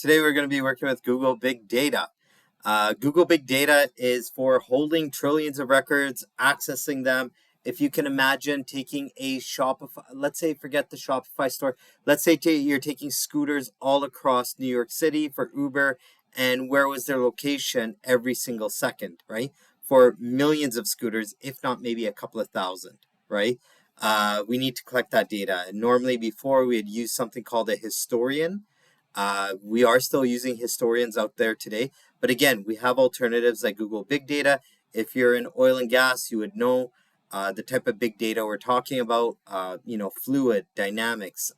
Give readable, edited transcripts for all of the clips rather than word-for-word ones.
Today we're going to be working with Google Big Data. Google Big Data is for holding trillions of records, accessing them. If you can imagine taking a Shopify, let's say forget the Shopify store. Let's say you're taking scooters all across New York City for Uber, and where was their location every single second, right? For millions of scooters, if not maybe a couple of thousand, right? We need to collect that data. And normally before we had used something called a historian. We are still using historians out there today. But again, we have alternatives like Google Big Data. If you're in oil and gas, you would know the type of big data we're talking about, fluid dynamics,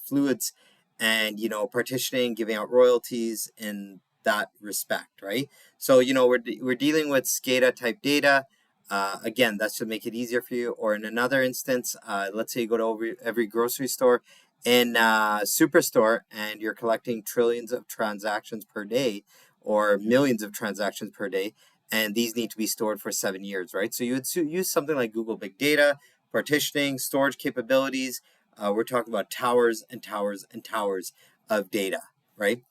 fluids, and, partitioning, giving out royalties in that respect, right? So, we're dealing with SCADA type data. Again, that should make it easier for you. Or in another instance, let's say you go to every grocery store in Superstore and you're collecting trillions of transactions per day or millions of transactions per day, and these need to be stored for 7 years, right? So you would use something like Google Big Data, partitioning, storage capabilities. We're talking about towers and towers and towers of data, right?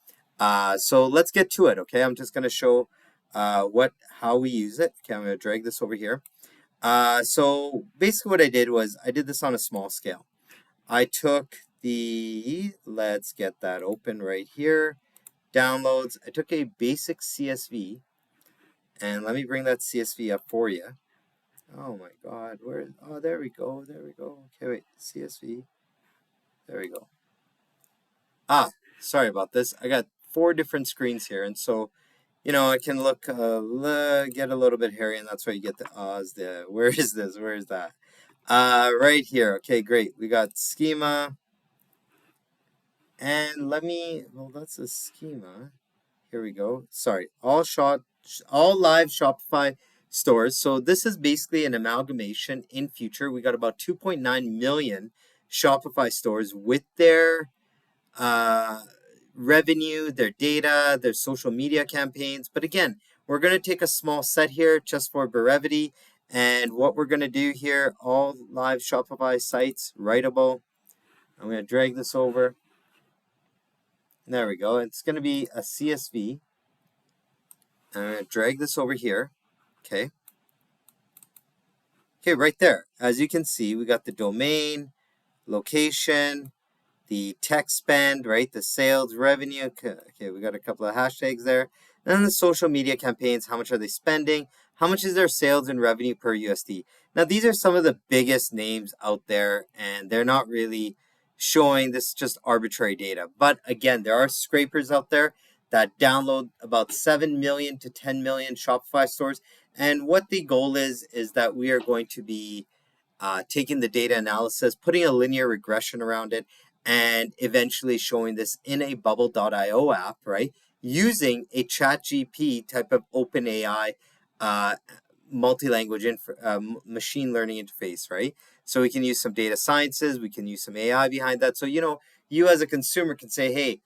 So let's get to it, okay? I'm just going to show how we use it. Okay, I'm going to drag this over here. So basically what I did was I did this on a small scale. I took let's get that open right here, downloads. I took a basic CSV, and let me bring that CSV up for you. Oh my God, there we go. Okay, wait, CSV, there we go. Sorry about this. I got 4 different screens here, and so, it can look, get a little bit hairy, and that's why you get the Oz there. Where is this? Where is that? Right here. Okay, great. We got schema. And that's a schema. Here we go. Sorry, all live Shopify stores. So this is basically an amalgamation in future. We got about 2.9 million Shopify stores with their revenue, their data, their social media campaigns. But again, we're going to take a small set here just for brevity. And what we're going to do here, all live Shopify sites, writable. I'm going to drag this over. There we go. It's going to be a CSV. I'm going to drag this over here. Okay. Okay, right there. As you can see, we got the domain, location, the tech spend, right? The sales revenue. Okay, we got a couple of hashtags there. And then the social media campaigns. How much are they spending? How much is their sales and revenue per USD? Now, these are some of the biggest names out there, and they're not really showing this, just arbitrary data. But again, there are scrapers out there that download about 7 million to 10 million Shopify stores. And what the goal is that we are going to be taking the data analysis, putting a linear regression around it, and eventually showing this in a bubble.io app, right? Using a ChatGPT type of OpenAI multi-language machine learning interface, right? So we can use some data sciences, we can use some AI behind that. So, you as a consumer can say, hey,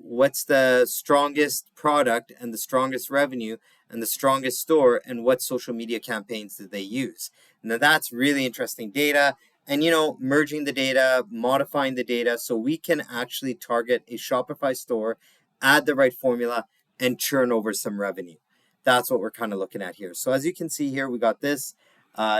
what's the strongest product and the strongest revenue and the strongest store, and what social media campaigns did they use? Now that's really interesting data. And, merging the data, modifying the data so we can actually target a Shopify store, add the right formula, and churn over some revenue. That's what we're kind of looking at here. So as you can see here, we got this.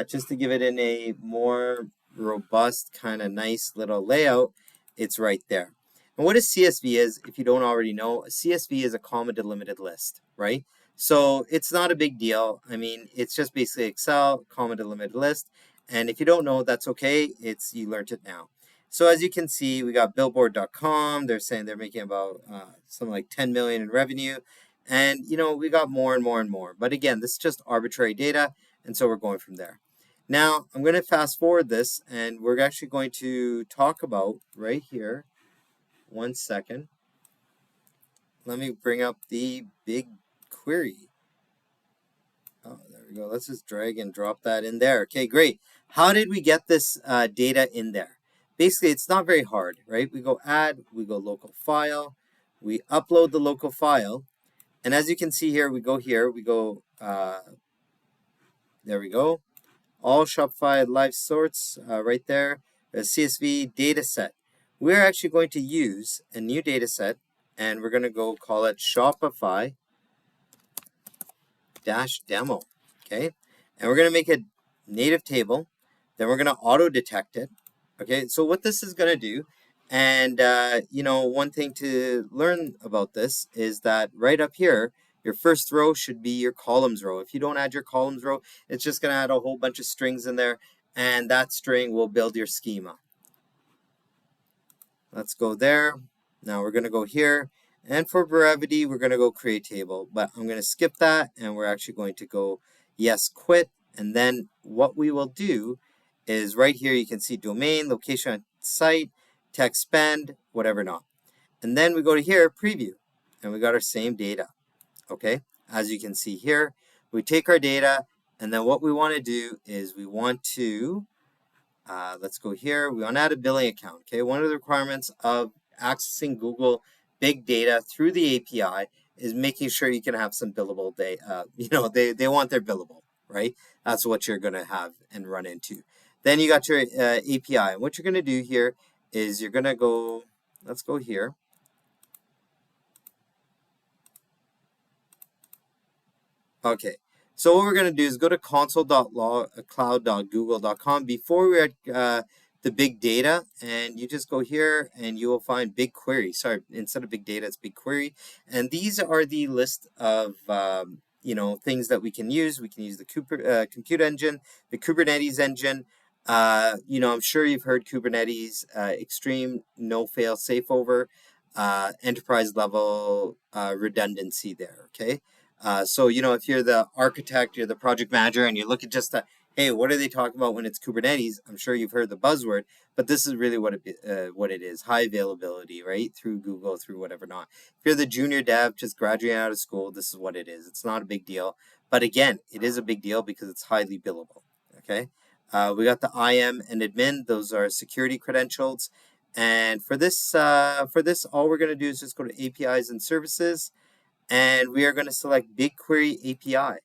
Just to give it in a more robust, kind of nice little layout, it's right there. And what a CSV is, if you don't already know, a CSV is a comma delimited list, right? So it's not a big deal. I mean, it's just basically Excel, comma delimited list. And if you don't know, that's okay. You learned it now. So as you can see, we got billboard.com. They're saying they're making about something like 10 million in revenue. And, we got more and more and more. But again, this is just arbitrary data. And so we're going from there. Now, I'm going to fast forward this, and we're actually going to talk about right here. 1 second. Let me bring up the BigQuery. Oh, there we go. Let's just drag and drop that in there. Okay, great. How did we get this data in there? Basically, it's not very hard, right? We go add, we go local file, we upload the local file. And as you can see here, we go, there we go. All Shopify live sorts right there. The CSV data set. We're actually going to use a new data set, and we're going to go call it Shopify -demo, okay? And we're going to make a native table, then we're going to auto detect it, okay? So what this is going to do, and one thing to learn about this is that right up here, your first row should be your columns row. If you don't add your columns row, it's just going to add a whole bunch of strings in there, and that string will build your schema. Let's go there. Now we're going to go here. And for brevity, we're going to go create table. But I'm going to skip that. And we're actually going to go yes, quit. And then what we will do is right here, you can see domain, location, site, text spend, whatever not. And then we go to here, preview. And we got our same data. Okay. As you can see here, we take our data. And then what we want to do is we want to let's go here. We want to add a billing account. Okay, one of the requirements of accessing Google Big Data through the API is making sure you can have some billable data. They want their billable, right? That's what you're going to have and run into. Then you got your API. And what you're going to do here is you're going to go, let's go here. Okay, so what we're going to do is go to console.cloud.google.com before we're at the big data, and you just go here and you will find BigQuery. Sorry, instead of big data, it's BigQuery. And these are the list of things that we can use. We can use the compute engine, the Kubernetes engine. I'm sure you've heard Kubernetes, extreme no fail safe over, enterprise level redundancy there. Okay. So, if you're the architect, you're the project manager, and you look at just hey, what are they talking about when it's Kubernetes? I'm sure you've heard the buzzword, but this is really what it is. High availability, right? Through Google, through whatever not. If you're the junior dev, just graduating out of school, this is what it is. It's not a big deal. But again, it is a big deal because it's highly billable, okay? We got the IAM and admin. Those are security credentials. And for this, all we're going to do is just go to APIs and services. And we are going to select BigQuery API.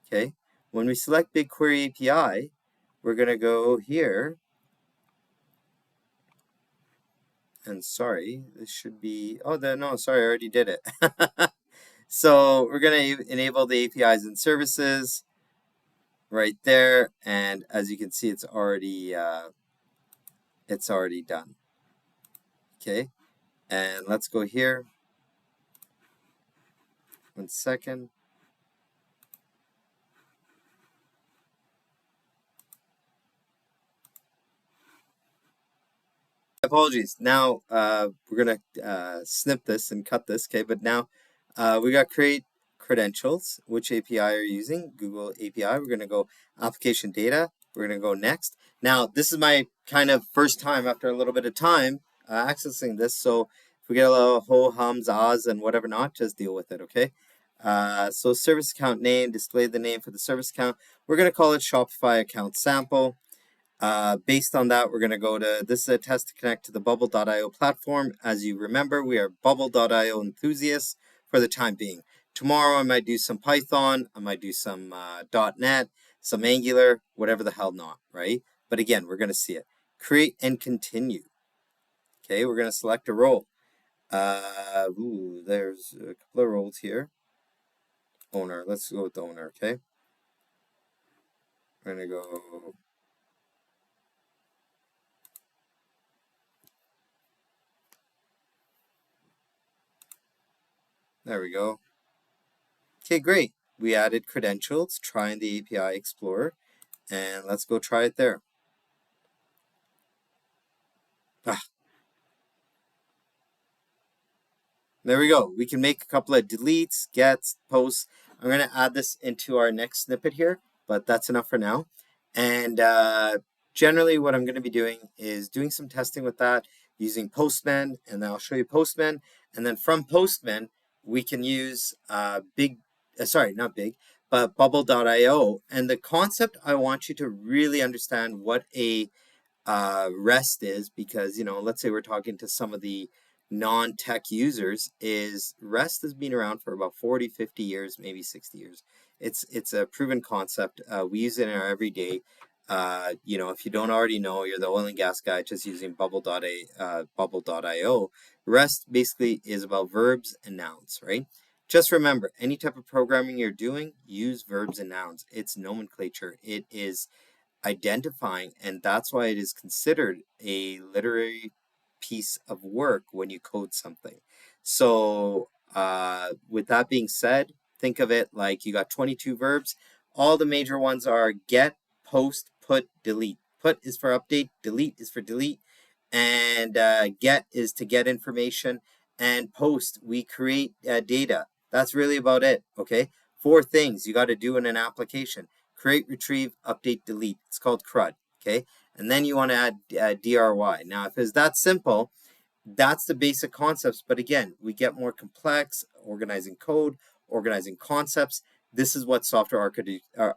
Okay. When we select BigQuery API, we're going to go here. And sorry, this should be, no, sorry, I already did it. So we're going to enable the APIs and services right there. And as you can see, it's already done. Okay. And let's go here. 1 second. Apologies. Now we're going to snip this and cut this. Okay, but now we got create credentials. Which API are you using? Google API. We're going to go application data. We're going to go next. Now, this is my kind of first time after a little bit of time accessing this. So if we get a little ho, hums, ahs, and whatever not, just deal with it, okay? So service account name, display the name for the service account. We're going to call it Shopify account sample. Based on that, we're going to go to, this is a test to connect to the bubble.io platform. As you remember, we are bubble.io enthusiasts for the time being. Tomorrow, I might do some Python, I might do some .NET, some Angular, whatever the hell not, right? But again, we're going to see it. Create and continue. Okay, we're going to select a role. There's a couple of roles here. Owner, let's go with the owner, okay? We're going to go... There we go. Okay, great. We added credentials, trying the API Explorer, and let's go try it there. There we go. We can make a couple of deletes, gets, posts. I'm going to add this into our next snippet here, but that's enough for now. And generally what I'm going to be doing is doing some testing with that using Postman, and then I'll show you Postman. And then from Postman, we can use bubble.io. And the concept, I want you to really understand what a REST is, because, let's say we're talking to some of the non-tech users, is REST has been around for about 40, 50 years, maybe 60 years. It's a proven concept. We use it in our everyday If you don't already know, you're the oil and gas guy just using bubble.io. REST basically is about verbs and nouns, right? Just remember, any type of programming you're doing, use verbs and nouns. It's nomenclature. It is identifying, and that's why it is considered a literary piece of work when you code something. So with that being said, think of it like you got 22 verbs. All the major ones are get, post, put, delete. Put is for update, delete is for delete, and get is to get information, and post, we create data. That's really about it, okay? 4 things you got to do in an application: create, retrieve, update, delete. It's called CRUD, okay? And then you want to add DRY. Now, if it's that simple, that's the basic concepts. But again, we get more complex, organizing code, organizing concepts. This is what software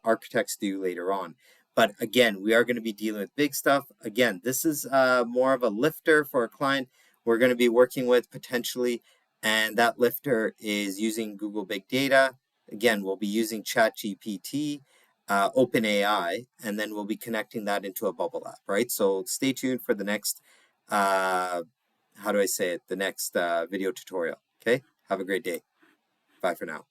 architects do later on. But again, we are going to be dealing with big stuff. Again, this is more of a lifter for a client we're going to be working with potentially. And that lifter is using Google Big Data. Again, we'll be using ChatGPT, OpenAI, and then we'll be connecting that into a bubble app, right? So stay tuned for the next the next video tutorial. Okay, have a great day. Bye for now.